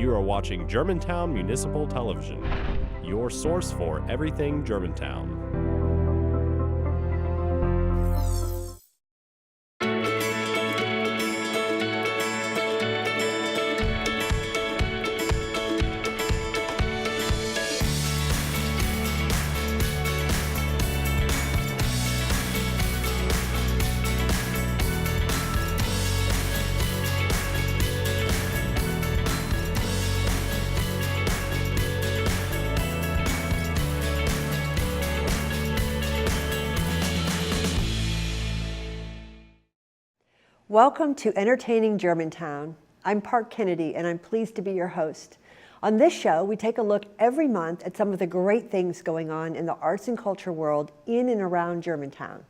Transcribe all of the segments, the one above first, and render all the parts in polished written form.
You are watching Germantown Municipal Television, your source for everything Germantown. Welcome to Entertaining Germantown. I'm Parke Kennedy, and I'm pleased to be your host. On this show, we take a look every month at some of the great things going on in the arts and culture world in and around Germantown.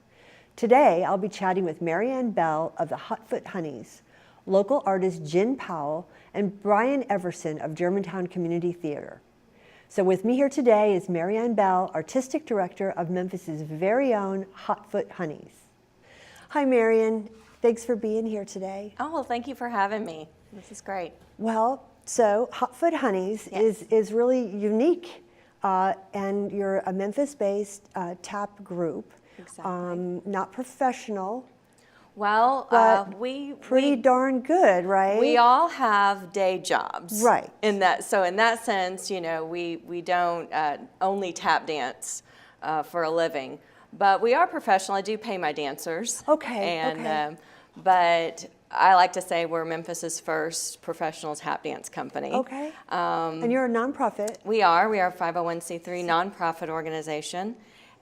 Today, I'll be chatting with Marianne Bell of the Hotfoot Honeys, local artist Jin Powell, and Brian Everson of Germantown Community Theater. So with me here today is Marianne Bell, Artistic Director of Memphis's very own Hotfoot Honeys. Hi, Marianne. Thanks for being here today. Oh, well, thank you for having me. This is great. Well, so Hotfoot Honeys is really unique, and you're a Memphis-based tap group. Exactly. Not professional. Well, but we pretty darn good, right? We all have day jobs, right? In that sense, you know, we don't only tap dance for a living. But we are professional. I do pay my dancers. Okay. And but I like to say we're Memphis's first professional tap dance company. Okay. And you're a nonprofit. We are a 501c3 nonprofit organization,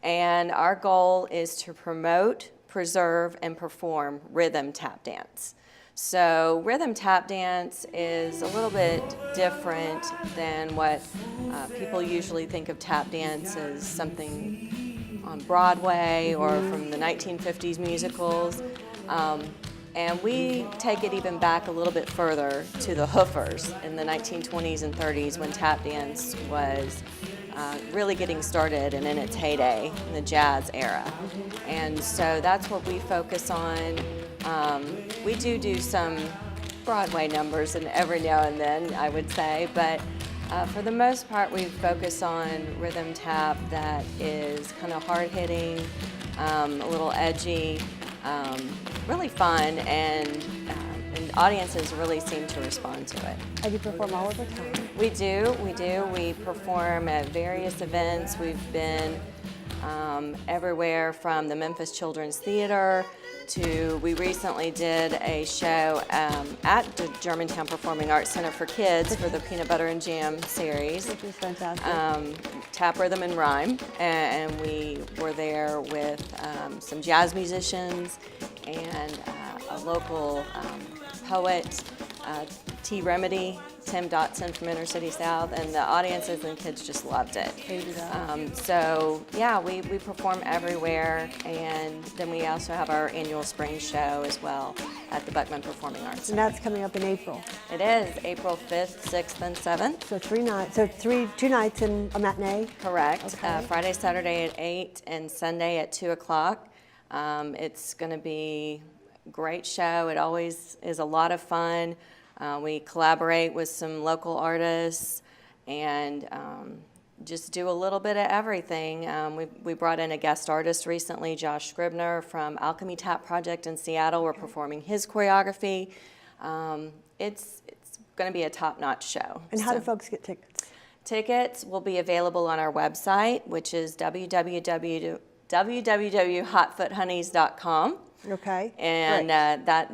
and our goal is to promote, preserve, and perform rhythm tap dance. So rhythm tap dance is a little bit different than what people usually think of tap dance as something on Broadway or from the 1950s musicals. And we take it even back a little bit further to the Hoofers in the 1920s and 30s when tap dance was really getting started and in its heyday in the jazz era. And so that's what we focus on. We do some Broadway numbers and every now and then, I would say, but for the most part, we focus on rhythm tap that is kind of hard-hitting, a little edgy, really fun, and audiences really seem to respond to it. And you perform all over town? We do. We perform at various events. We've been everywhere from the Memphis Children's Theater to, we recently did a show at the Germantown Performing Arts Center for Kids for the Peanut Butter and Jam series. Which is fantastic. Tap, Rhythm, and Rhyme. And we were there with some jazz musicians and a local poet, T. Remedy, Tim Dotson from Inner City South, and the audiences and kids just loved it. So yeah, we perform everywhere, and then we also have our annual spring show as well at the Buckman Performing Arts Center. And that's coming up in April. It is April 5th, 6th, and 7th. So 3 nights. So 2 nights and a matinee. Correct. Okay. Friday, Saturday at 8, and Sunday at 2 o'clock. It's going to be a great show. It always is a lot of fun. We collaborate with some local artists and just do a little bit of everything. We brought in a guest artist recently, Josh Scribner from Alchemy Tap Project in Seattle. We're performing his choreography. It's going to be a top-notch show. And how do folks get tickets? Tickets will be available on our website, which is www.hotfoothoneys.com. Okay. And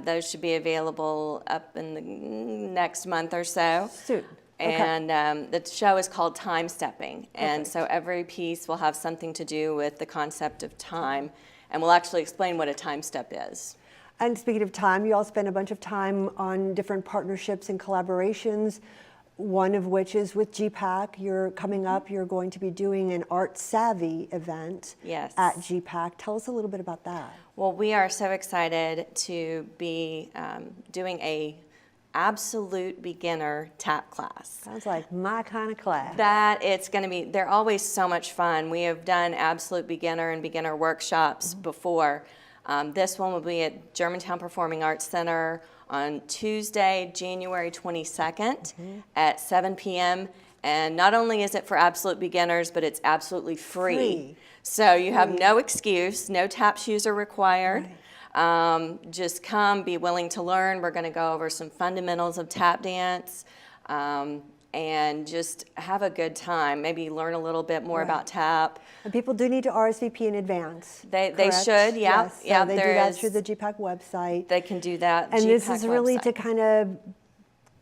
those should be available up in the next month or so. Soon. Okay. And the show is called Time Stepping. And Perfect. so every piece will have something to do with the concept of time. And we'll actually explain what a time step is. And speaking of time, you all spend a bunch of time on different partnerships and collaborations, one of which is with GPAC. You're coming up, you're going to be doing an Art Savvy event at GPAC. Tell us a little bit about that. Well, we are so excited to be doing a absolute beginner tap class. Sounds like my kind of class. That it's going to be, they're always so much fun. We have done absolute beginner and beginner workshops before. This one will be at Germantown Performing Arts Center on Tuesday, January 22nd at 7 p.m. And not only is it for absolute beginners, but it's absolutely free. So you have no excuse, no tap shoes are required. Just come, be willing to learn. We're going to go over some fundamentals of tap dance and just have a good time. Maybe learn a little bit more about tap. And people do need to RSVP in advance. They should, yeah. Yes, so they do that through the GPAC website. They can do that. And GPAC this is really website. to kind of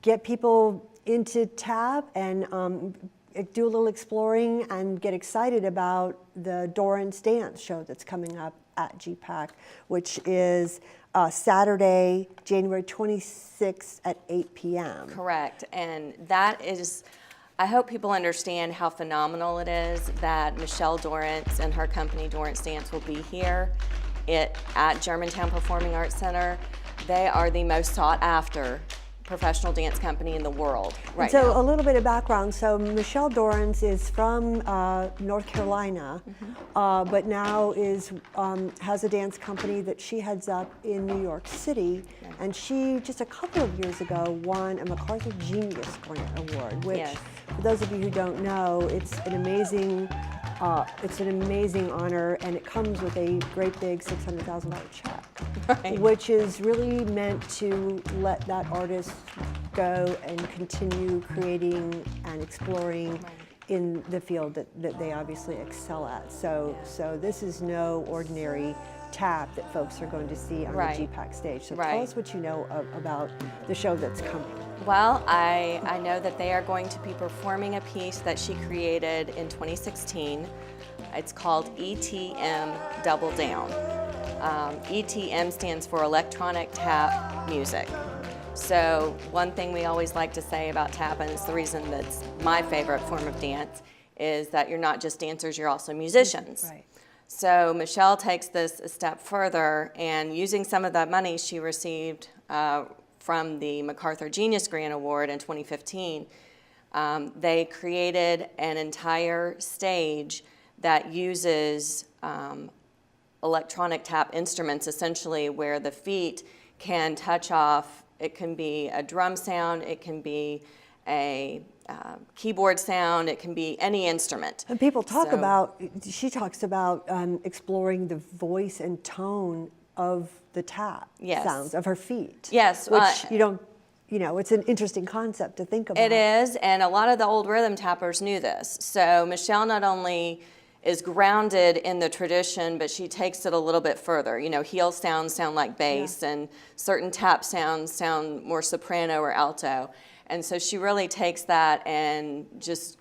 get people into tap and do a little exploring and get excited about the Dorrance Dance show that's coming up at GPAC, which is Saturday, January 26th at 8 p.m. Correct, and that is, I hope people understand how phenomenal it is that Michelle Dorrance and her company Dorrance Dance will be here at Germantown Performing Arts Center. They are the most sought after professional dance company in the world right now. So a little bit of background. So Michelle Dorrance is from North Carolina, but now has a dance company that she heads up in New York City. And she, just a couple of years ago, won a MacArthur Genius Grant Award, which, for those of you who don't know, it's an amazing honor, and it comes with a great big $600,000 check, which is really meant to let that artist go and continue creating and exploring in the field that they obviously excel at. So this is no ordinary tap that folks are going to see on the GPAC stage. So tell us what you know about the show that's coming. Well, I know that they are going to be performing a piece that she created in 2016. It's called ETM Double Down. ETM stands for Electronic Tap Music. So one thing we always like to say about tap, and it's the reason that's my favorite form of dance, is that you're not just dancers, you're also musicians. Right. So Michelle takes this a step further, and using some of that money she received from the MacArthur Genius Grant Award in 2015, they created an entire stage that uses electronic tap instruments, essentially, where the feet can touch off. It can be a drum sound, it can be a keyboard sound, it can be any instrument. And people talk about, she talks about exploring the voice and tone of the tap sounds of her feet. Yes. Which you don't, it's an interesting concept to think about. It is, and a lot of the old rhythm tappers knew this. So Michelle not only is grounded in the tradition, but she takes it a little bit further. Heel sounds sound like bass, and certain tap sounds sound more soprano or alto. And so she really takes that and just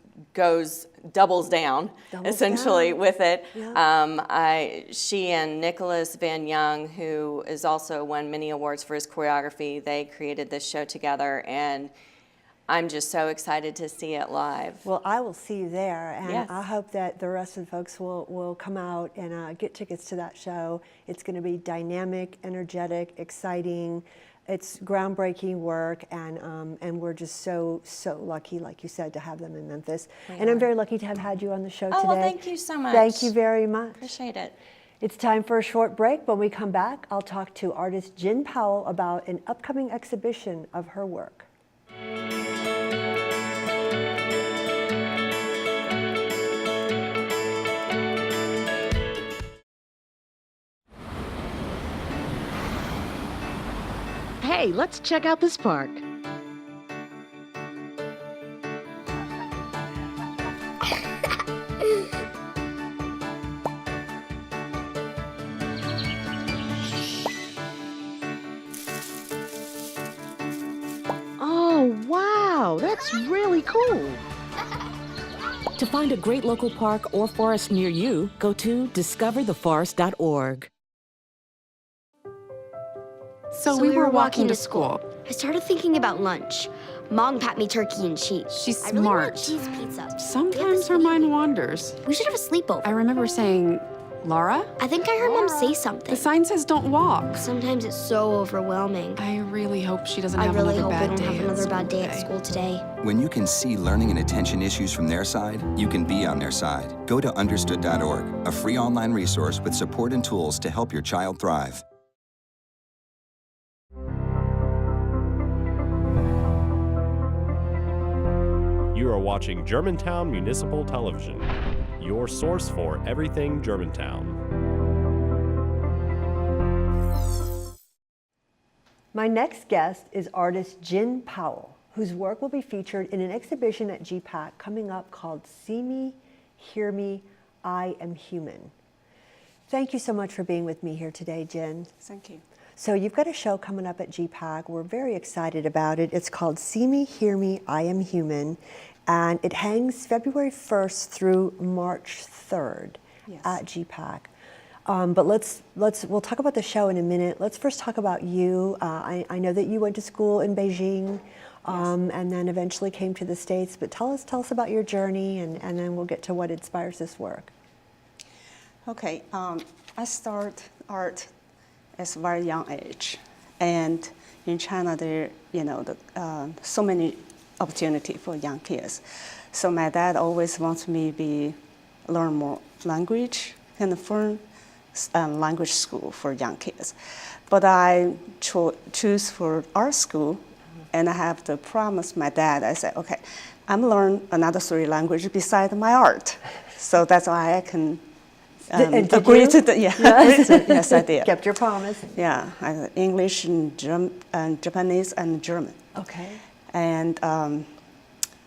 doubles down essentially with it. Yeah. She and Nicholas Van Young, who has also won many awards for his choreography, they created this show together, and I'm just so excited to see it live. Well, I will see you there, and I hope that the rest of the folks will come out and get tickets to that show. It's going to be dynamic, energetic, exciting. It's groundbreaking work, and we're just so lucky, like you said, to have them in Memphis. And I'm very lucky to have had you on the show today. Oh, well, thank you so much. Thank you very much. Appreciate it. It's time for a short break. When we come back, I'll talk to artist Jin Powell about an upcoming exhibition of her work. Hey, let's check out this park. Oh, wow, that's really cool. To find a great local park or forest near you, go to discovertheforest.org. So we were walking to school. I started thinking about lunch. Mom packed me turkey and cheese. She's I really smart. want cheese pizza. Sometimes her mind wanders. We should have a sleepover. I remember saying, Laura? I think I heard Mom say something. The sign says don't walk. Sometimes it's so overwhelming. I really hope she doesn't I have really another hope we bad don't day have another at bad day at today. school today. When you can see learning and attention issues from their side, you can be on their side. Go to understood.org, a free online resource with support and tools to help your child thrive. You are watching Germantown Municipal Television, your source for everything Germantown. My next guest is artist Jin Powell, whose work will be featured in an exhibition at GPAC coming up called See Me, Hear Me, I Am Human. Thank you so much for being with me here today, Jin. Thank you. So you've got a show coming up at GPAC. We're very excited about it. It's called See Me, Hear Me, I Am Human, and it hangs February 1st through March 3rd at GPAC. But we'll talk about the show in a minute. Let's first talk about you. I know that you went to school in Beijing and then eventually came to the States, but tell us about your journey, and then we'll get to what inspires this work. Okay, I started art at a very young age, and in China there, so many opportunity for young kids. So my dad always wants me to learn more language and learn language school for young kids. But I choose for art school, and I have to promise my dad. I said, okay, I'm learn another 3 languages besides my art. So that's why I can agree to the yes, I did. Kept your promise. Yeah, English and Japanese and German. Okay. And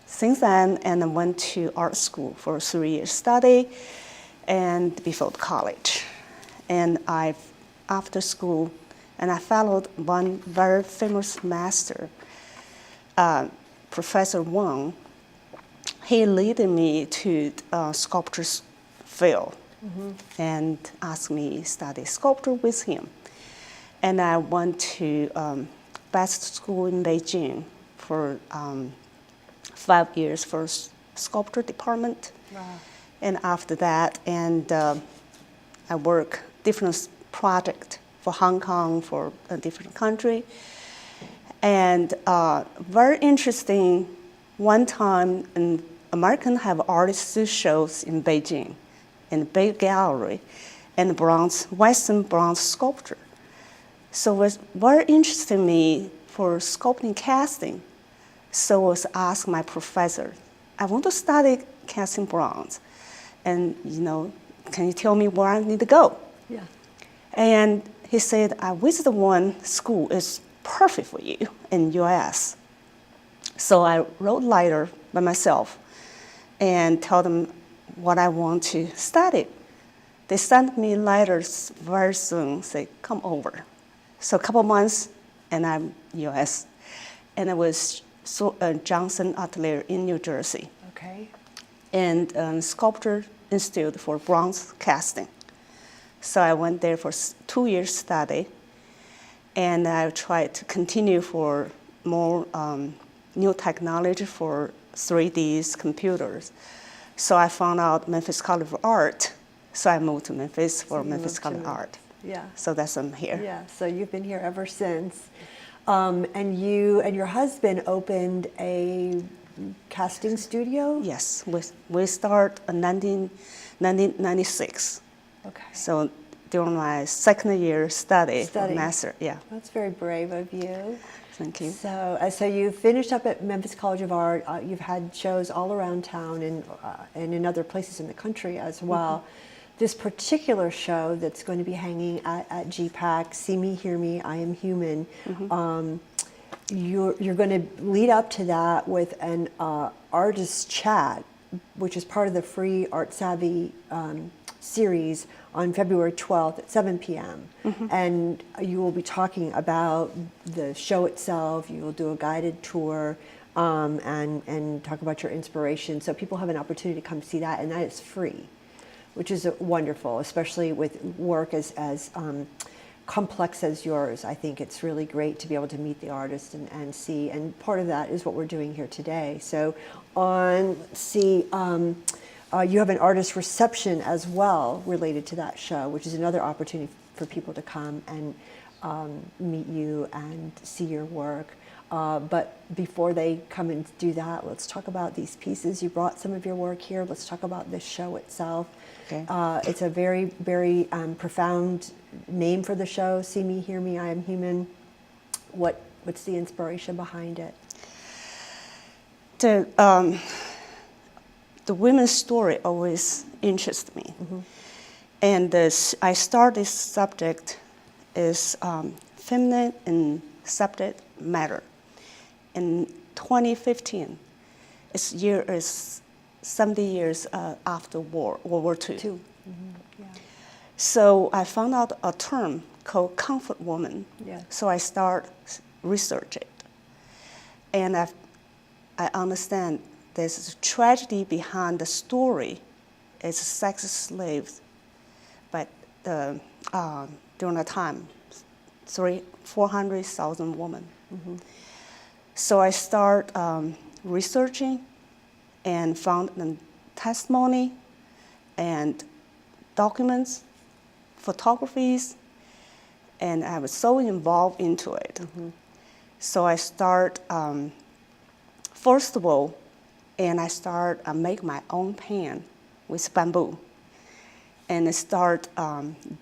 since then, I went to art school for 3 years study, and before college. And after school, and I followed one very famous master, Professor Wang. He led me to sculpture field and asked me to study sculpture with him. And I went to best school in Beijing for 5 years for sculpture department. Wow. And after that, I work different project for Hong Kong, for a different country. And very interesting, one time an American have artists shows in Beijing, in the Bay Gallery, and Western bronze sculpture. So it was very interesting me for sculpting casting. So I was asked my professor, I want to study casting bronze. And can you tell me where I need to go? Yeah. And he said, I visited one school is perfect for you in US. So I wrote a letter by myself and told them what I want to study. They sent me letters very soon, say, come over. So a couple months, and I'm US. And I was Johnson Atelier in New Jersey. Okay. And Sculpture Institute for bronze casting. So I went there for 2 years study, and I tried to continue for more new technology for 3D computers. So I found out Memphis College of Art, so I moved to Memphis for Memphis College of Art. Yeah. So that's why I'm here. Yeah, so you've been here ever since. And you and your husband opened a casting studio? Yes, we start in 1996. Okay. So during my second year study for master, yeah. That's very brave of you. Thank you. So you finished up at Memphis College of Art. You've had shows all around town and in other places in the country as well. Mm-hmm. This particular show that's going to be hanging at GPAC, See Me, Hear Me, I Am Human, mm-hmm. You're going to lead up to that with an artist chat, which is part of the free Art Savvy series on February 12th at 7 p.m. Mm-hmm. And you will be talking about the show itself. You will do a guided tour and talk about your inspiration. So people have an opportunity to come see that, and that is free, which is wonderful, especially with work as complex as yours. I think it's really great to be able to meet the artist and see, and part of that is what we're doing here today. So on, let's see, You have an artist reception as well related to that show, which is another opportunity for people to come and meet you and see your work. But before they come and do that, let's talk about these pieces. You brought some of your work here. Let's talk about this show itself. Okay. It's a very, very profound name for the show. See Me, Hear Me, I Am Human. What's the inspiration behind it? The women's story always interests me. And I start this subject is feminine and subject matter. In 2015, its year is 70 years after World War II. Yeah. So I found out a term called comfort woman. Yeah. So I start research it. And I understand there's a tragedy behind the story. It's sex slaves, but during the time, 400,000 women. So I start researching and found the testimony and documents, photographies, and I was so involved into it. So I start, first of all, and I start make my own pen with bamboo, and I start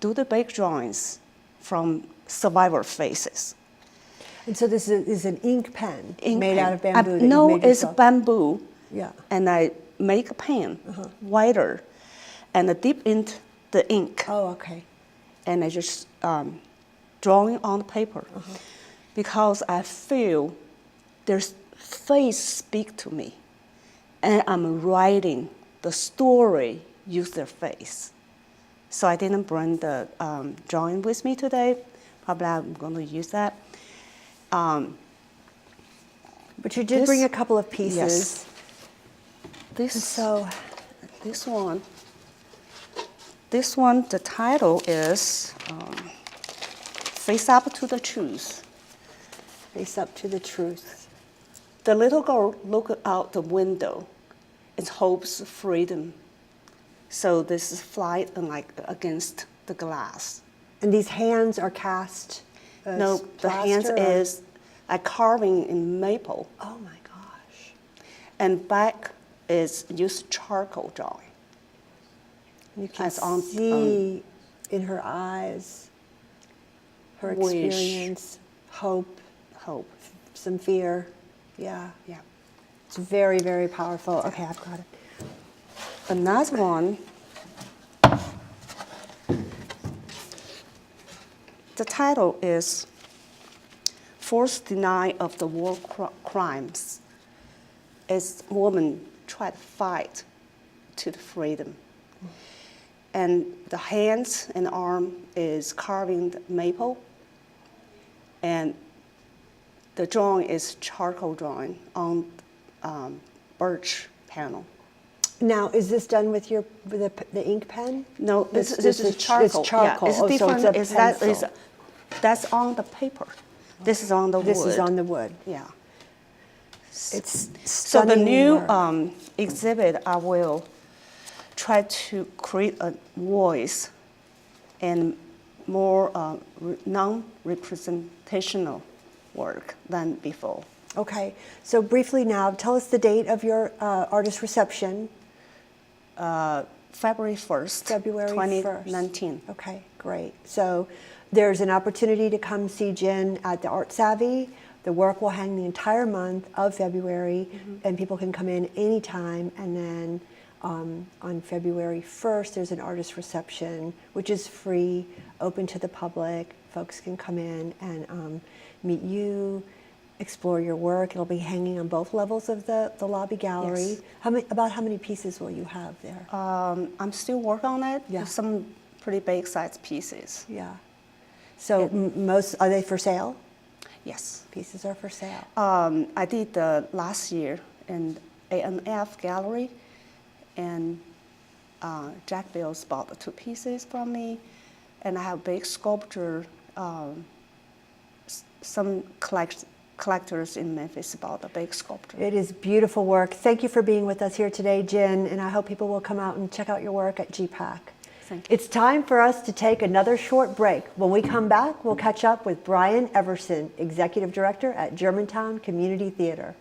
do the big drawings from survivor faces. And so this is an ink pen Ink made pen. out of bamboo. that No, you've made it's yourself. bamboo. Yeah. And I make a pen wider, and I dip into the ink, Oh, okay. and I just drawing on the paper, because I feel their face speak to me, and I'm writing the story use their face. So I didn't bring the drawing with me today. Probably I'm going to use that. But you did bring a couple of pieces. Yes. So This one, the title is Face Up to the Truth. face up to the truth. The little girl looked out the window and hopes freedom. So this is flight and like against the glass. And these hands are cast. No, the hands plaster or- is a carving in maple, Oh my gosh. and back is used charcoal drawing. You can As on- see in her eyes her Wish. experience, hope, Hope. some fear. Yeah. Yeah. It's very, very powerful. Okay, I've got it. Another one, the title is Forced Denial of the War Crimes. As women try to fight to the freedom. And the hands and arm is carving the maple, and the drawing is charcoal drawing on birch panel. Now, is this done with the ink pen? No, This- this is charcoal. It's charcoal. Yeah, it's Oh, so different. it's a Is that is pencil. that's on the paper. This is on the wood. This is on the wood. Yeah. It's So the stunning new work. exhibit, I will try to create a voice and more non-representational work than before. Okay, so briefly now, tell us the date of your artist reception. February 1st, February 1st. 2019. Okay, great. So there's an opportunity to come see Jin at the Art Savvy. The work will hang the entire month of February, and people can come in anytime. And then on February 1st, there's an artist reception, which is free, open to the public. Folks can come in and meet you, explore your work. It'll be hanging on both levels of the lobby gallery. Yes. About how many pieces will you have there? I'm still working on it. Yeah. Some pretty big size pieces. Yeah. So most, are they for sale? Yes. Pieces are for sale. I did last year in ANF gallery, and Jack Bills bought the 2 pieces from me, and I have big sculpture, some collectors in Memphis about the big sculpture. It is beautiful work. Thank you for being with us here today, Jin, and I hope people will come out and check out your work at GPAC. Thank you. It's time for us to take another short break. When we come back, we'll catch up with Brian Everson, Executive Director at Germantown Community Theater.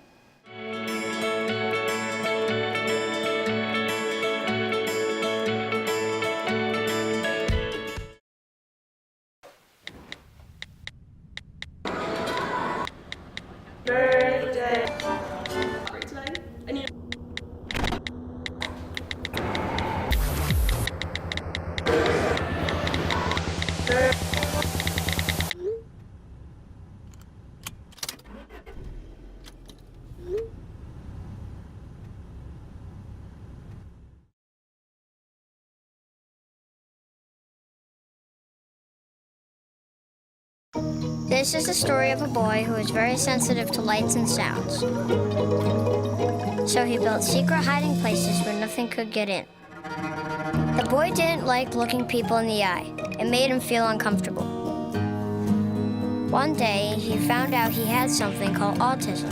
This is the story of a boy who is very sensitive to lights and sounds. So he built secret hiding places where nothing could get in. The boy didn't like looking people in the eye. It made him feel uncomfortable. One day, he found out he had something called autism.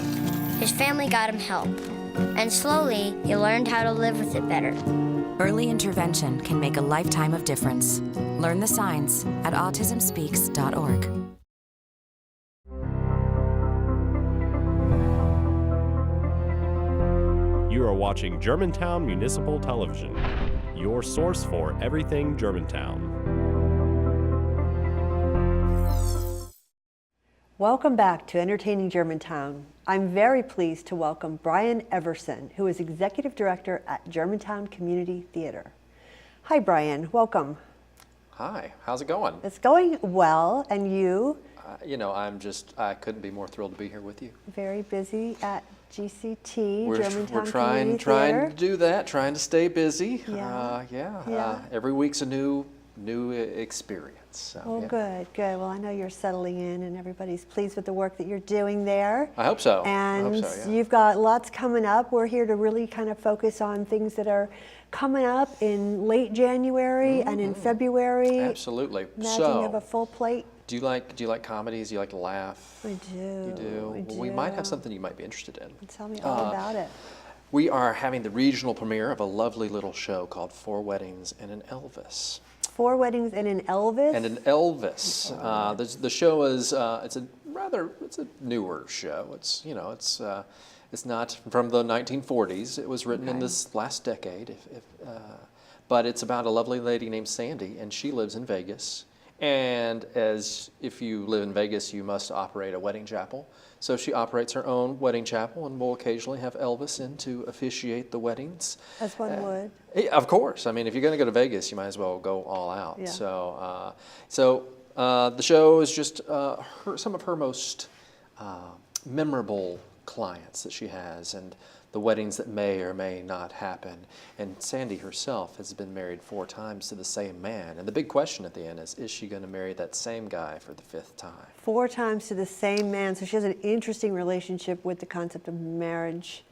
His family got him help, and slowly, he learned how to live with it better. Early intervention can make a lifetime of difference. Learn the signs at autismspeaks.org. You are watching Germantown Municipal Television, your source for everything Germantown. Welcome back to Entertaining Germantown. I'm very pleased to welcome Brian Everson, who is Executive Director at Germantown Community Theater. Hi, Brian. Welcome. Hi. How's it going? It's going well, and you? You know, I couldn't be more thrilled to be here with you. Very busy at GCT, We're Germantown trying Community Theater. to do that, trying to stay busy. Yeah. Every week's a new experience. So, Well, yeah. good. Well, I know you're settling in and everybody's pleased with the work that you're doing there. I hope so. And I hope so, yeah. you've got lots coming up. We're here to really kind of focus on things that are coming up in late January and in February. Absolutely. Imagine you have a full plate. Do you like comedies? Do you like to laugh? I do. You do? Well, we might have something you might be interested in. Tell me all about it. We are having the regional premiere of a lovely little show called 4 Weddings and an Elvis. 4 Weddings and an Elvis? And an Elvis. The show is it's a newer show. It's not from the 1940s. It was written in this last decade. But it's about a lovely lady named Sandy, and she lives in Vegas. And as if you live in Vegas, you must operate a wedding chapel. So she operates her own wedding chapel and will occasionally have Elvis in to officiate the weddings. As one would. Of course. I mean, if you're going to go to Vegas, you might as well go all out. Yeah. So the show is just some of her most memorable clients that she has, and the weddings that may or may not happen. And Sandy herself has been married 4 times to the same man. And the big question at the end is she going to marry that same guy for the 5th time? 4 times to the same man. So she has an interesting relationship with the concept of marriage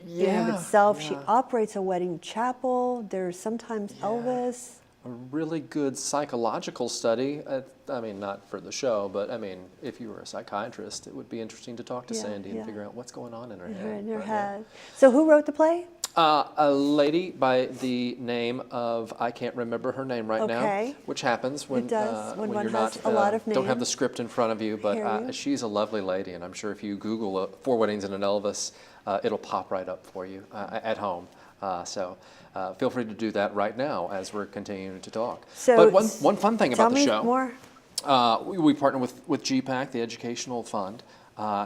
in and of itself. Yeah. She operates a wedding chapel. There's sometimes Elvis. A really good psychological study. I mean, not for the show, but I mean, if you were a psychiatrist, it would be interesting to talk to Sandy and figure out what's going on in her head. In her head. So who wrote the play? A lady by the name of, I can't remember her name right now, which happens when, when you're one not, has a lot of don't have the names. script in front of you, but she's a lovely lady, and I'm sure if you Google 4 Weddings and an Elvis, it'll pop right up for you at home. So feel free to do that right now as we're continuing to talk. So but one fun thing about the show, more. We partner with GPAC, the Educational Fund,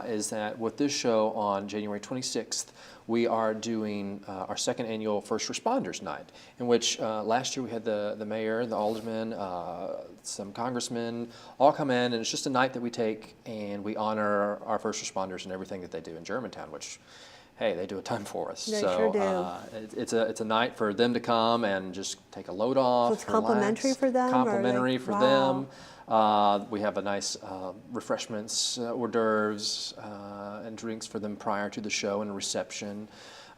is that with this show on January 26th, we are doing our 2nd annual First Responders Night, in which last year we had the mayor, the aldermen, some congressmen all come in, and it's just a night that we take and we honor our first responders and everything that they do in Germantown, which, hey, they do a ton for us. They so sure do. It's a night for them to come and just take a load off. So it's complimentary for them? Complimentary for them. Wow. We have a nice refreshments, hors d'oeuvres, and drinks for them prior to the show and a reception.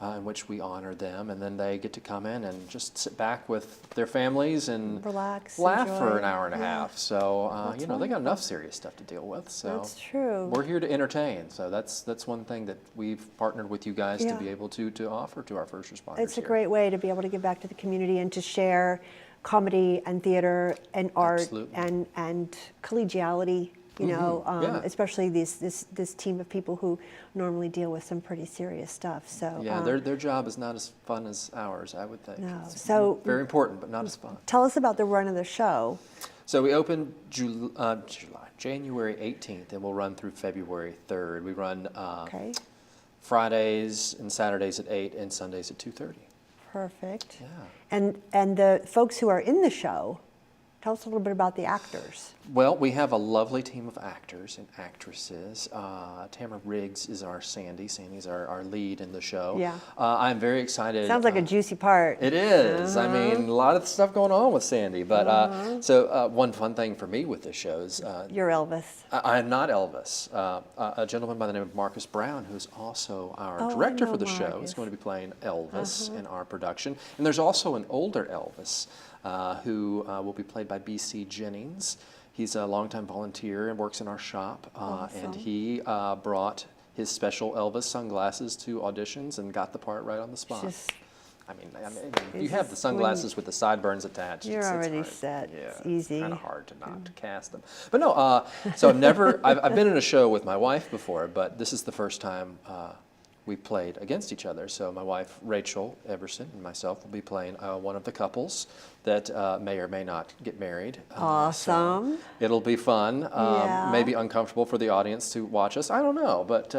in which we honor them, and then they get to come in and just sit back with their families and relax, laugh enjoy. for an hour and a Yeah. half. So That's they got enough wonderful. serious stuff to deal with. So That's true. we're here to entertain. So that's one thing that we've partnered with you guys Yeah. to be able to offer to our first responders. It's a here. great way to be able to give back to the community and to share comedy and theater and art Absolutely. and collegiality. You know, Yeah. especially this team of people who normally deal with some pretty serious stuff. So Yeah, their job is not as fun as ours, I would think. No. It's So- very important, but not as fun. tell us about the run of the show. So we open January 18th, and we'll run through February 3rd. We run Okay, Fridays and Saturdays at 8 and Sundays at 2:30. perfect. Yeah. And the folks who are in the show, tell us a little bit about the actors. Well, we have a lovely team of actors and actresses. Tamara Riggs is our Sandy. Sandy's our lead in the show. Yeah. I'm very excited. Sounds like a juicy part. It is. I mean, a lot of stuff going on with Sandy. But so one fun thing for me with this show is You're Elvis. I am not Elvis. A gentleman by the name of Marcus Brown, who's also our Oh, I director know for the show, Marcus. is going to be playing Elvis in our production. And there's also an older Elvis who will be played by B.C. Jennings. He's a longtime volunteer and works in our shop. And he brought his special Elvis sunglasses to auditions and got the part right on the spot. Just- I mean, it's you have the just sunglasses with the sideburns attached. You're it's already hard. set. Yeah, It's easy. Kind of hard to not cast them. But no, so I've been in a show with my wife before, but this is the first time we played against each other. So my wife, Rachel Everson, and myself will be playing one of the couples that may or may not get married. Awesome. So it'll be fun. Yeah. Maybe uncomfortable for the audience to watch us. I don't know, but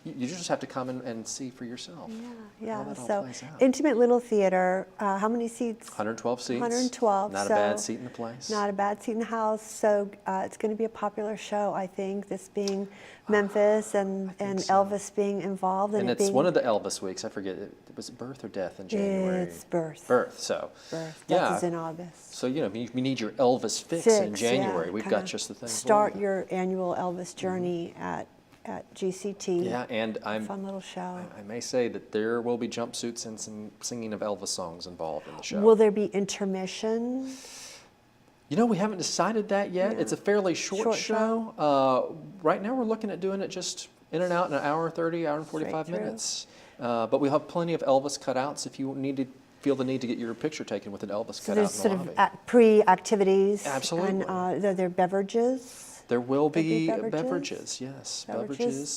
you just have to come and see for yourself. Yeah, how that all so plays out. intimate little theater. How many seats? 112 seats. 112. Not so a bad seat in the place. Not a bad seat in the house. So it's going to be a popular show, I think. This being Memphis and so. Elvis being involved, And it it's being one of the Elvis weeks. I forget. Was it birth or death in January? It's birth. Birth. So. Birth. Yeah. Death is in August. So we need your Elvis fix in January. Yeah, We've kinda got just the thing. for Start you. your annual Elvis journey at GCT. Yeah, and Fun little show. I may say that there will be jumpsuits and some singing of Elvis songs involved in the show. Will there be intermission? We haven't decided that yet. Yeah. It's a fairly short show. Right now we're looking at doing it just in and out in an hour 30, hour and 45 Straight through. minutes. But we'll have plenty of Elvis cutouts if you feel the need to get your picture taken with an Elvis So cutout there's in sort the of lobby. pre-activities. Absolutely. And are there beverages? There will There'll be be beverages? beverages, yes.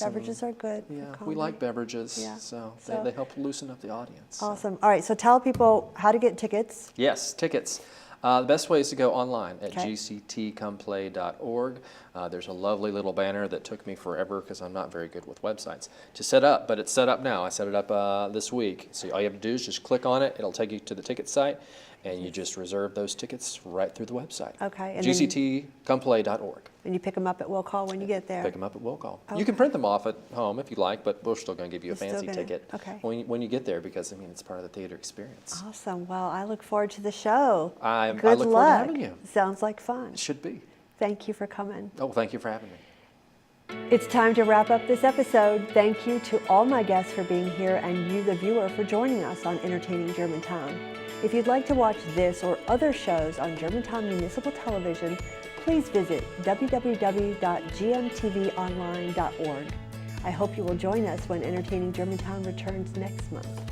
Beverages are good. for Yeah, we comedy. like beverages, Yeah. so So- they help loosen up the audience. so. Awesome. All right, so tell people how to get tickets. Yes, tickets. The best way is to go online at Okay. gctcomeplay.org. There's a lovely little banner that took me forever because I'm not very good with websites to set up, but it's set up now. I set it up this week. So all you have to do is just click on it. It'll take you to the ticket site, and you just reserve those tickets right through the website. Okay, and then- gctcomeplay.org. And you pick them up at Will Call when you get there. Pick them up at will call. Okay. You can print them off at home if you like, but we're still going to give you a You're still fancy gonna- ticket okay. when you get there because, it's part of the theater experience. Awesome. Well, I look forward to the show. I Good look forward to luck. having you. Sounds like fun. It should be. Thank you for coming. Oh, thank you for having me. It's time to wrap up this episode. Thank you to all my guests for being here and you, the viewer, for joining us on Entertaining Germantown. If you'd like to watch this or other shows on Germantown Municipal Television, please visit www.gmtvonline.org. I hope you will join us when Entertaining Germantown returns next month.